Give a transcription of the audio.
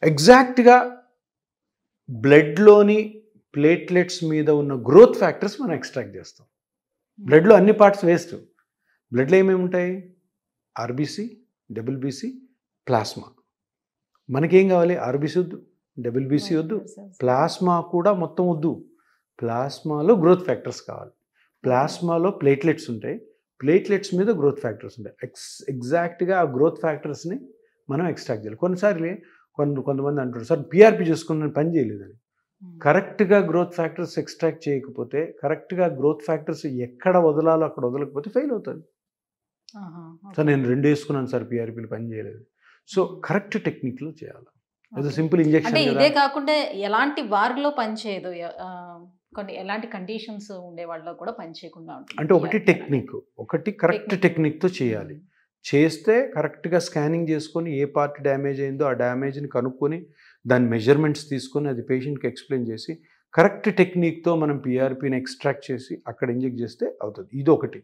ఎగ్జాక్ట్గా బ్లడ్లోని ప్లేట్లెట్స్ మీద ఉన్న గ్రోత్ ఫ్యాక్టర్స్ మనం ఎక్స్ట్రాక్ట్ చేస్తాం. బ్లడ్లో అన్ని పార్ట్స్ వేస్ట్. బ్లడ్లో ఏమేమి ఉంటాయి? RBC, WBC, plasma. మనకేం కావాలి? ఆర్బీసీ వద్దు, డబ్ల్యూబీసీ వద్దు, ప్లాస్మా కూడా మొత్తం వద్దు. ప్లాస్మాలో గ్రోత్ ఫ్యాక్టర్స్ కావాలి. ప్లాస్మాలో ప్లేట్లెట్స్ ఉంటాయి, ప్లేట్లెట్స్ మీద గ్రోత్ ఫ్యాక్టర్స్ ఉంటాయి. ఎగ్జాక్ట్గా ఆ గ్రోత్ ఫ్యాక్టర్స్ని మనం ఎక్స్ట్రాక్ట్ చేయాలి. కొన్నిసార్లు కొంతమంది అంటారు, సార్ పీఆర్పీ చేసుకుని పని చేయలేదని. కరెక్ట్గా గ్రోత్ ఫ్యాక్టర్స్ ఎక్స్ట్రాక్ట్ చేయకపోతే, కరెక్ట్గా గ్రోత్ ఫ్యాక్టర్స్ ఎక్కడ వదలాలో అక్కడ వదలకపోతే ఫెయిల్ అవుతుంది. సార్ నేను 2 వేసుకున్నాను సార్, పీఆర్పీలు పని చేయలేదు. సో కరెక్ట్ టెక్నిక్లో చేయాలి. అది సింపుల్ ఇంజెక్షన్. ఇదే కాకుండా ఎలాంటి వారిలో పనిచేయదు, కొన్ని ఎలాంటి కండిషన్స్ ఉండే వాళ్ళలో కూడా పనిచేయకుండా ఉంటుంది. అంటే ఒకటి కరెక్ట్ టెక్నిక్తో చేయాలి. చేస్తే కరెక్ట్గా స్కానింగ్ చేసుకొని ఏ పార్ట్ డ్యామేజ్ అయిందో ఆ డ్యామేజ్ని కనుక్కొని దాని మెజర్మెంట్స్ తీసుకొని అది పేషెంట్కి ఎక్స్ప్లెయిన్ చేసి కరెక్ట్ టెక్నిక్తో మనం పీఆర్పీని ఎక్స్ట్రాక్ట్ చేసి అక్కడ ఇంజెక్ట్ చేస్తే అవుతుంది. ఇది ఒకటి.